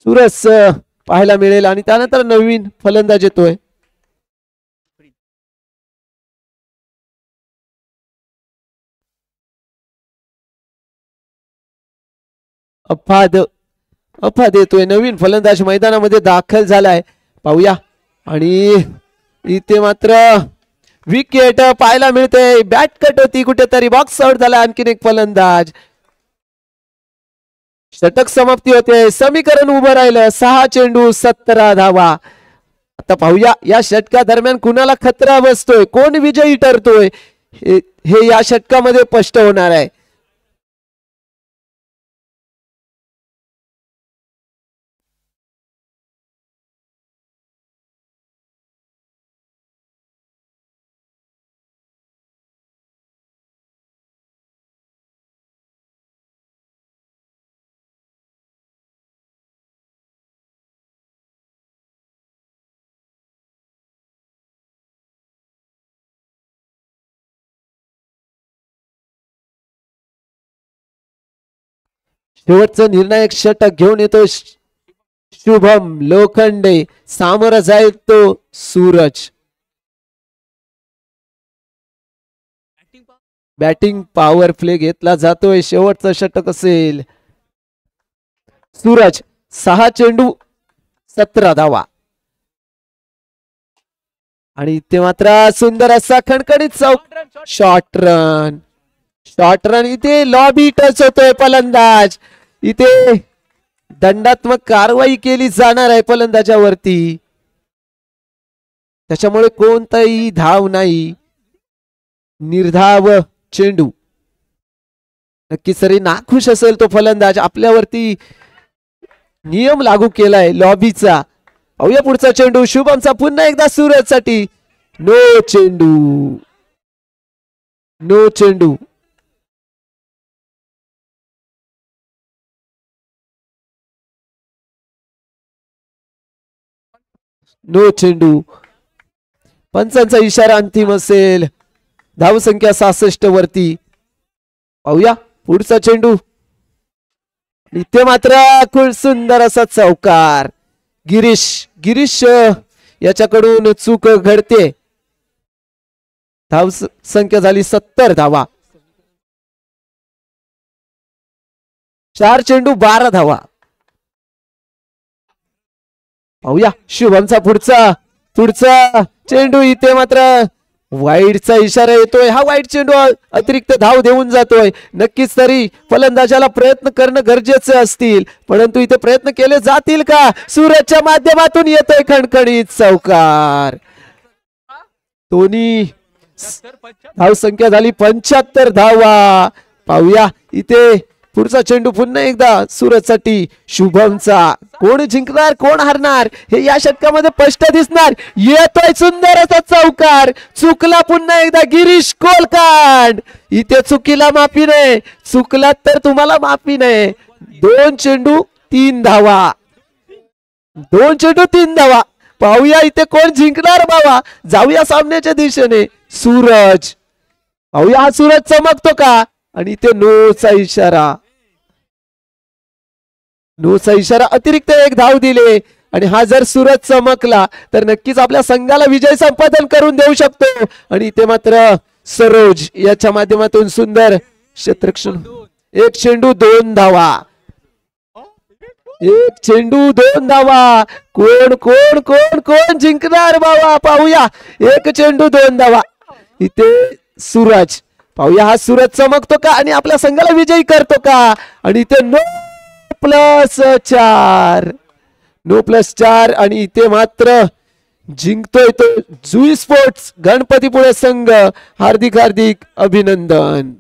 सुरज पाहायला मिळेल आणि त्यानंतर नवीन फलंदाज येतोय. अफाद येतोय, नवीन फलंदाज मैदानामध्ये दाखल झालाय. पाहूया. आणि इथे मात्र विकेट पाहायला मिळते. बॅट कट होती कुठेतरी, बॉक्स आउट झाला आणखीन एक फलंदाज. षटक समाप्ती होते. समीकरण उभं राहिलं. 6 चेंडू 17 धावा. आता पाहूया या षटका दरम्यान कुणाला खतरा बसतोय, कोण विजयी ठरतोय हे या षटकामध्ये स्पष्ट होणार आहे. शेवटचं निर्णायक षटक घेऊन येतो शुभम लोखंडे. सामोरा जाईल तो सूरज. बॅटिंग पॉवर प्ले घेतला जातोय. शेवटचं षटक असेल. सूरज 6 चेंडू 17 धावा. आणि इथे मात्र सुंदर असा खणखणीत चौक. शॉर्ट रन इथे लॉबी टच होतोय. फलंदाज इथे दंडात्मक कारवाई केली जाणार आहे फलंदाजावरती. त्याच्यामुळे कोणताही धाव नाही. निर्धाव चेंडू. नक्कीच तरी नाखुश असेल तो फलंदाज. आपल्यावरती नियम लागू केलाय लॉबीचा. पाहूया पुढचा चेंडू शुभमचा पुन्हा एकदा सूरजसाठी. नो चेंडू. पंचांचा इशारा अंतिम असेल. धावसंख्या 66 वरती. पाहूया पुढचा चेंडू. इथे मात्र सुंदर असा चौकार. गिरीश याच्याकडून चूक घडते. धावसंख्या झाली 70 धावा. 4 चेंडू 12 धावा. पाहूया शुभमचा पुढचा चेंडू. इथे मात्र वाईडचा इशारा येतोय. हा वाईड चेंडू अतिरिक्त धाव देऊन जातोय. नक्कीच तरी फलंदाजाला प्रयत्न करणं गरजेचे असतील, परंतु इथे प्रयत्न केले जातील का? सूरजच्या माध्यमातून येतोय खणखणीत चौकार. दोन्ही धाव संख्या झाली 75 धावा. पाहूया इथे पुढचा चेंडू पुन्हा एकदा सूरजसाठी. शुभमचा. कोण जिंकणार कोण हारणार हे या षटकामध्ये स्पष्ट दिसणार. येतोय सुंदर असा चौकार. चुकला पुन्हा एकदा गिरीश कोलकांड. इथे चुकीला माफी नाही. चुकला तर तुम्हाला माफी नाही. 2 चेंडू 3 धावा. 2 चेंडू 3 धावा. पाहूया इथे कोण जिंकणार बाबा. जाऊया सामन्याच्या दिशेने. सूरज. पाहूया हा सूरज चमकतो का. आणि इथे नोचा इशारा. अतिरिक्त 1 धाव दिले. आणि हा जर सूरज चमकला तर नक्कीच आपल्या संघाला विजय संपादन करून देऊ शकतो. आणि इथे मात्र सरोज याच्या माध्यमातून सुंदर क्षेत्ररक्षण. 1 चेंडू 2 धावा. 1 चेंडू 2 धावा. कोण कोण कोण कोण जिंकणार बाबा. पाहूया 1 चेंडू 2 धावा. इथे सूरज. पाहूया हा सूरज चमकतो का आणि आपल्या संघाला विजयी करतो का. आणि इथे नो प्लस 4 आणि इथे मात्र जिंकतोय तो जुई स्पोर्ट्स गणपतीपुळे संघ. हार्दिक अभिनंदन.